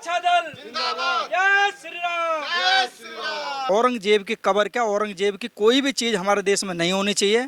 रक्षा दल जिंदाबाद, जय श्री राम, जय श्री राम। औरंगजेब की कब्र क्या, औरंगजेब की कोई भी चीज हमारे देश में नहीं होनी चाहिए।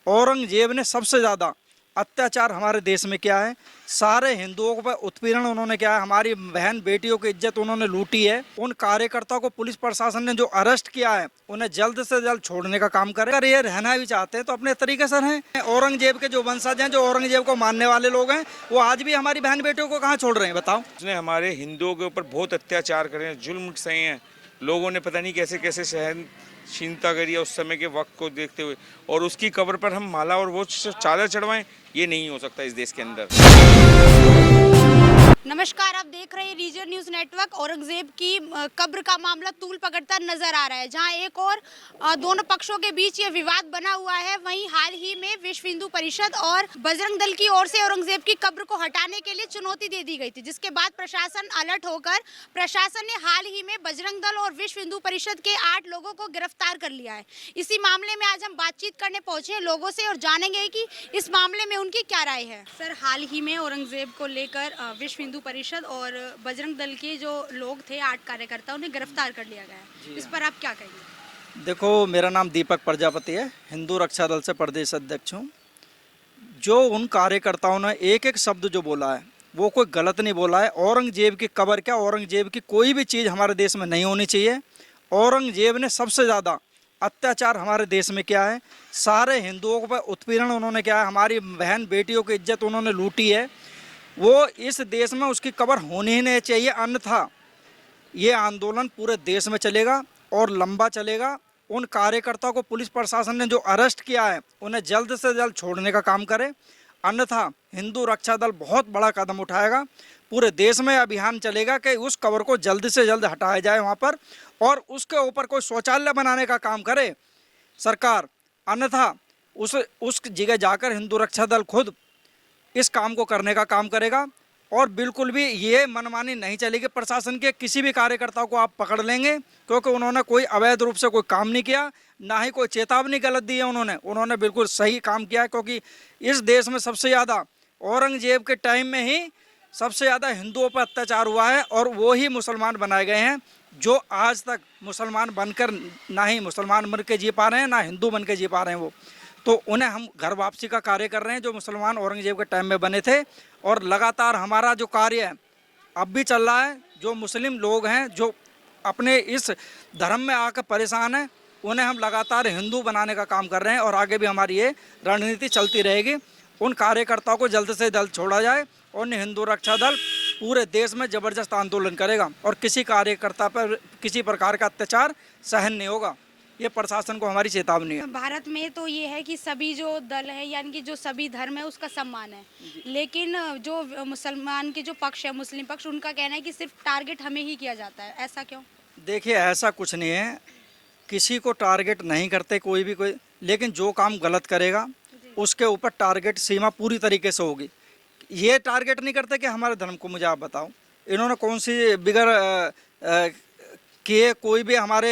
औरंगजेब ने सबसे ज्यादा अत्याचार हमारे देश में किया है। सारे हिंदुओं पर उत्पीड़न उन्होंने किया है। हमारी बहन बेटियों की इज्जत उन्होंने लूटी है। उन कार्यकर्ताओं को पुलिस प्रशासन ने जो अरेस्ट किया है उन्हें जल्द से जल्द छोड़ने का काम करे। अगर ये रहना भी चाहते हैं तो अपने तरीके से रहें। औरंगजेब के जो वंशज हैं, जो औरंगजेब को मानने वाले लोग हैं, वो आज भी हमारी बहन बेटियों को कहाँ छोड़ रहे हैं बताओ। उसने हमारे हिंदुओं के ऊपर बहुत अत्याचार करे हैं, जुल्म सहे हैं। लोगों ने पता नहीं कैसे कैसे सहनशीलता करी है उस समय के वक्त को देखते हुए, और उसकी कब्र पर हम माला और वो चादर चढ़वाएं, ये नहीं हो सकता इस देश के अंदर। नमस्कार, आप देख रहे हैं रीजन न्यूज नेटवर्क। औरंगजेब की कब्र का मामला तूल पकड़ता नजर आ रहा है, जहां एक और दोनों पक्षों के बीच ये विवाद बना हुआ है। वहीं हाल ही में विश्व हिंदू परिषद और बजरंग दल की ओर से औरंगजेब की कब्र को हटाने के लिए चुनौती दे दी गई थी, जिसके बाद प्रशासन अलर्ट होकर प्रशासन ने हाल ही में बजरंग दल और विश्व हिंदू परिषद के 8 लोगों को गिरफ्तार कर लिया है। इसी मामले में आज हम बातचीत करने पहुंचे हैं लोगों से और जानेंगे कि इस मामले में उनकी क्या राय है। सर, हाल ही में औरंगजेब को लेकर विश्व हिंदू परिषद और बजरंग दल के जो लोग थे 8 कार्यकर्ता, उन्हें गिरफ्तार कर लिया गया है। इस पर आप क्या कहेंगे? देखो, मेरा नाम दीपक प्रजापति है, हिंदू रक्षा दल से प्रदेश अध्यक्ष हूँ। जो उन कार्यकर्ताओं ने एक एक शब्द जो बोला है वो कोई गलत नहीं बोला है। औरंगजेब की कब्र क्या, औरंगजेब की कोई भी चीज़ हमारे देश में नहीं होनी चाहिए। औरंगजेब ने सबसे ज़्यादा अत्याचार हमारे देश में किया है। सारे हिंदुओं पर उत्पीड़न उन्होंने किया है। हमारी बहन बेटियों की इज्जत उन्होंने लूटी है। वो इस देश में उसकी कब्र होनी ही नहीं चाहिए, अन्यथा ये आंदोलन पूरे देश में चलेगा और लंबा चलेगा। उन कार्यकर्ताओं को पुलिस प्रशासन ने जो अरेस्ट किया है उन्हें जल्द से जल्द छोड़ने का काम करे, अन्यथा हिंदू रक्षा दल बहुत बड़ा कदम उठाएगा। पूरे देश में अभियान चलेगा कि उस कब्र को जल्द से जल्द हटाया जाए वहाँ पर, और उसके ऊपर कोई शौचालय बनाने का काम करे सरकार, अन्यथा उस जगह जाकर हिंदू रक्षा दल खुद इस काम को करने का काम करेगा। और बिल्कुल भी ये मनमानी नहीं चलेगी। प्रशासन के किसी भी कार्यकर्ताओं को आप पकड़ लेंगे, क्योंकि उन्होंने कोई अवैध रूप से कोई काम नहीं किया, ना ही कोई चेतावनी गलत दी है उन्होंने बिल्कुल सही काम किया है। क्योंकि इस देश में सबसे ज़्यादा औरंगजेब के टाइम में ही सबसे ज़्यादा हिंदुओं पर अत्याचार हुआ है, और वो ही मुसलमान बनाए गए हैं, जो आज तक मुसलमान बनकर ना ही मुसलमान बन के जी पा रहे हैं, ना हिंदू बन के जी पा रहे हैं। वो तो उन्हें हम घर वापसी का कार्य कर रहे हैं, जो मुसलमान औरंगजेब के टाइम में बने थे। और लगातार हमारा जो कार्य है अब भी चल रहा है। जो मुस्लिम लोग हैं, जो अपने इस धर्म में आकर परेशान हैं, उन्हें हम लगातार हिंदू बनाने का काम कर रहे हैं, और आगे भी हमारी ये रणनीति चलती रहेगी। उन कार्यकर्ताओं को जल्द से जल्द छोड़ा जाए, और हिंदू रक्षा दल पूरे देश में ज़बरदस्त आंदोलन करेगा, और किसी कार्यकर्ता पर किसी प्रकार का अत्याचार सहन नहीं होगा। ये प्रशासन को हमारी चेतावनी है। भारत में तो ये है कि सभी जो दल है, यानी कि जो सभी धर्म है, उसका सम्मान है, लेकिन जो मुसलमान के जो पक्ष है, मुस्लिम पक्ष, उनका कहना है कि सिर्फ टारगेट हमें ही किया जाता है। ऐसा क्यों? देखिए, ऐसा कुछ नहीं है, किसी को टारगेट नहीं करते कोई भी कोई, लेकिन जो काम गलत करेगा उसके ऊपर टारगेट सीमा पूरी तरीके से होगी। ये टारगेट नहीं करते कि हमारे धर्म को, मुझे आप बताओ, इन्होंने कौन सी बिगड़ किए कोई भी हमारे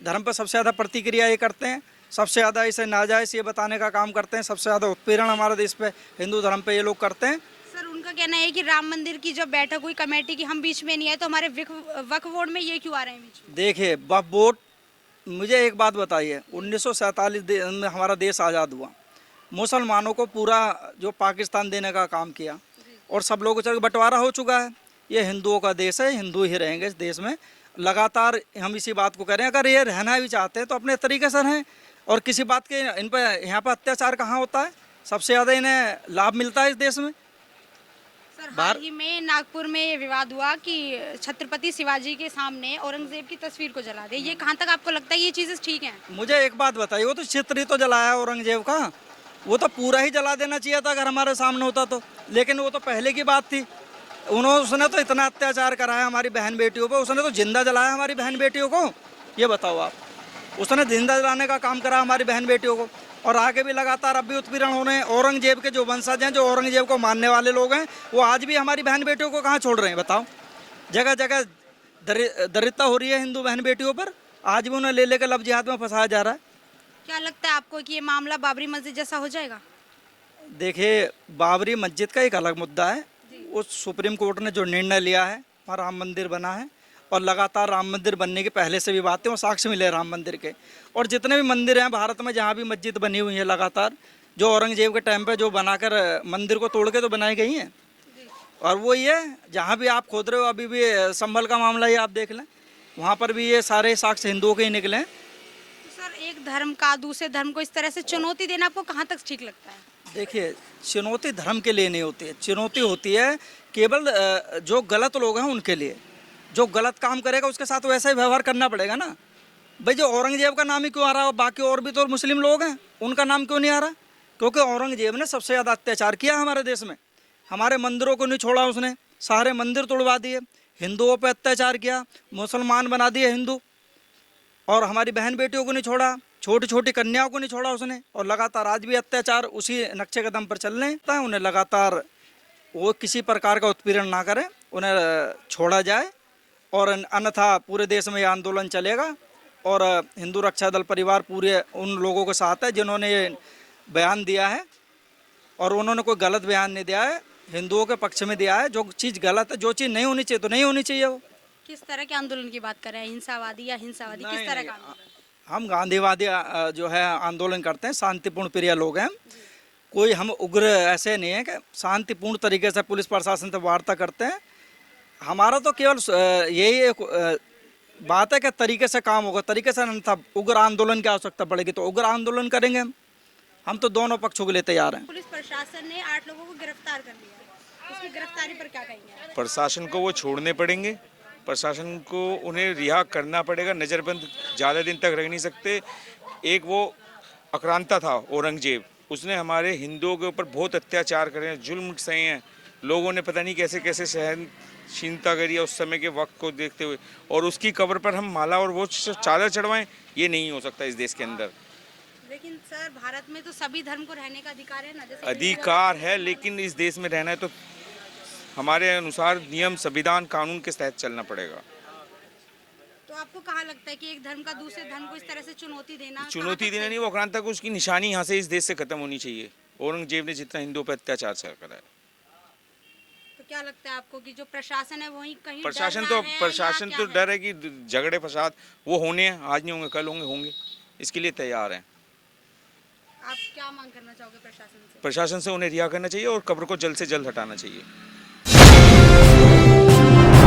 धर्म पर सबसे ज़्यादा प्रतिक्रिया ये करते हैं, सबसे ज़्यादा इसे नाजायज़ ये बताने का काम करते हैं, सबसे ज़्यादा उत्पीड़न हमारे देश पे हिंदू धर्म पे ये लोग करते हैं। सर, उनका कहना है कि राम मंदिर की जब बैठक हुई कमेटी की, हम बीच में नहीं आए, तो हमारे वक्फ बोर्ड में ये क्यों आ रहे हैं बीच में? देखिए, वक्फ बोर्ड, मुझे एक बात बताइए, 1947 में हमारा देश आज़ाद हुआ, मुसलमानों को पूरा जो पाकिस्तान देने का काम किया, और सब लोगों से बंटवारा हो चुका है। ये हिंदुओं का देश है, हिंदू ही रहेंगे इस देश में। लगातार हम इसी बात को कह रहे हैं, अगर ये रहना भी चाहते हैं तो अपने तरीके से रहें, और किसी बात के इन पर यहाँ पर अत्याचार कहाँ होता है, सबसे ज़्यादा इन्हें लाभ मिलता है इस देश में। सर, हाल ही में नागपुर में ये विवाद हुआ कि छत्रपति शिवाजी के सामने औरंगजेब की तस्वीर को जला दे। ये कहाँ तक आपको लगता है ये चीज़ें ठीक हैं? मुझे एक बात बताइए, वो तो चित्र ही तो जलाया औरंगजेब का, वो तो पूरा ही जला देना चाहिए था अगर हमारे सामने होता तो, लेकिन वो तो पहले की बात थी। उसने तो इतना अत्याचार कराया हमारी बहन बेटियों पर, उसने तो जिंदा जलाया हमारी बहन बेटियों को। ये बताओ आप, उसने जिंदा जलाने का काम करा हमारी बहन बेटियों को, और आगे भी लगातार अब भी उत्पीड़न हो रहे हैं। औरंगजेब के जो वंशज हैं, जो औरंगजेब को मानने वाले लोग हैं, वो आज भी हमारी बहन बेटियों को कहाँ छोड़ रहे हैं बताओ। जगह जगह दरिद्रता हो रही है हिंदू बहन बेटियों पर, आज भी उन्हें ले लेकर लव जिहाद में फंसाया जा रहा है। क्या लगता है आपको कि ये मामला बाबरी मस्जिद जैसा हो जाएगा? देखिए, बाबरी मस्जिद का एक अलग मुद्दा है, उस सुप्रीम कोर्ट ने जो निर्णय लिया है वहाँ राम मंदिर बना है और लगातार राम मंदिर बनने के पहले से भी बातें और साक्ष्य मिले राम मंदिर के। और जितने भी मंदिर हैं भारत में जहाँ भी मस्जिद बनी हुई है लगातार, जो औरंगजेब के टाइम पे जो बनाकर मंदिर को तोड़ के तो बनाई गई हैं। और वो ये जहाँ भी आप खोद रहे हो, अभी भी संभल का मामला ये आप देख लें, वहाँ पर भी ये सारे साक्ष्य हिंदुओं के ही निकले हैं। तो सर, एक धर्म का दूसरे धर्म को इस तरह से चुनौती देना आपको कहाँ तक ठीक लगता है? देखिए, चुनौती धर्म के लिए नहीं होती है, चुनौती होती है केवल जो गलत लोग हैं उनके लिए। जो गलत काम करेगा उसके साथ वैसा ही व्यवहार करना पड़ेगा ना। भाई जो औरंगजेब का नाम ही क्यों आ रहा है, बाकी और भी तो मुस्लिम लोग हैं, उनका नाम क्यों नहीं आ रहा? क्योंकि औरंगजेब ने सबसे ज़्यादा अत्याचार किया हमारे देश में। हमारे मंदिरों को नहीं छोड़ा उसने, सारे मंदिर तोड़वा दिए, हिंदुओं पे अत्याचार किया, मुसलमान बना दिए हिंदू, और हमारी बहन बेटियों को नहीं छोड़ा, छोटी छोटी कन्याओं को नहीं छोड़ा उसने। और लगातार आज भी अत्याचार उसी नक्शे कदम पर चल रहे हैं। उन्हें लगातार वो किसी प्रकार का उत्पीड़न ना करें, उन्हें छोड़ा जाए, और अन्यथा पूरे देश में ये आंदोलन चलेगा। और हिंदू रक्षा दल परिवार पूरे उन लोगों के साथ है जिन्होंने ये बयान दिया है, और उन्होंने कोई गलत बयान नहीं दिया है, हिंदुओं के पक्ष में दिया है। जो चीज़ गलत है, जो चीज़ नहीं होनी चाहिए तो नहीं होनी चाहिए। वो किस तरह के आंदोलन की बात कर रहे हैं, हिंसावादी या हिंसावादी, किस तरह का आंदोलन? हम गांधीवादी जो है आंदोलन करते हैं, शांतिपूर्ण प्रिय लोग हैं। कोई हम उग्र ऐसे नहीं है कि शांतिपूर्ण तरीके से पुलिस प्रशासन से वार्ता करते हैं। हमारा तो केवल यही एक बात है कि तरीके से काम होगा, तरीके से अन्यथा उग्र आंदोलन की आवश्यकता पड़ेगी तो उग्र आंदोलन करेंगे। हम तो दोनों पक्षों के लिए तैयार हैं। पुलिस प्रशासन ने 8 लोगों को गिरफ्तार कर लिया, उसकी गिरफ्तारी पर क्या कहेंगे? प्रशासन को वो छोड़ने पड़ेंगे, प्रशासन को उन्हें रिहा करना पड़ेगा, नज़रबंद ज़्यादा दिन तक रह नहीं सकते। एक वो आक्रांता था औरंगजेब, उसने हमारे हिंदुओं के ऊपर बहुत अत्याचार करे हैं, जुल्म सहे हैं। लोगों ने पता नहीं कैसे कैसे सहनशीलता करी है उस समय के वक्त को देखते हुए, और उसकी कब्र पर हम माला और वो चादर चढ़वाएं, ये नहीं हो सकता इस देश के अंदर। लेकिन सर, भारत में तो सभी धर्म को रहने का अधिकार है ना, जैसे अधिकार है, लेकिन इस देश में रहना है तो हमारे अनुसार नियम, संविधान, कानून के तहत चलना पड़ेगा। तो आपको कहाँ लगता है कि एक धर्म का दूसरे धर्म को इस तरह से चुनौती देना, चुनौती देना नहीं, वो आक्रांता को उसकी निशानी यहाँ से इस देश से खत्म होनी चाहिए। औरंगजेब ने जितना हिंदुओं पर अत्याचार करा है। तो क्या लगता है आपको कि जो प्रशासन है वही कहीं प्रशासन डर तो रहा है प्रशासन या तो क्या है? डर है कि झगड़े फसाद वो होने हैं, आज नहीं होंगे कल होंगे, इसके लिए तैयार हैं। आप क्या मांग करना चाहोगे प्रशासन से? प्रशासन से उन्हें रिहा करना चाहिए और कब्र को जल्द से जल्द हटाना चाहिए।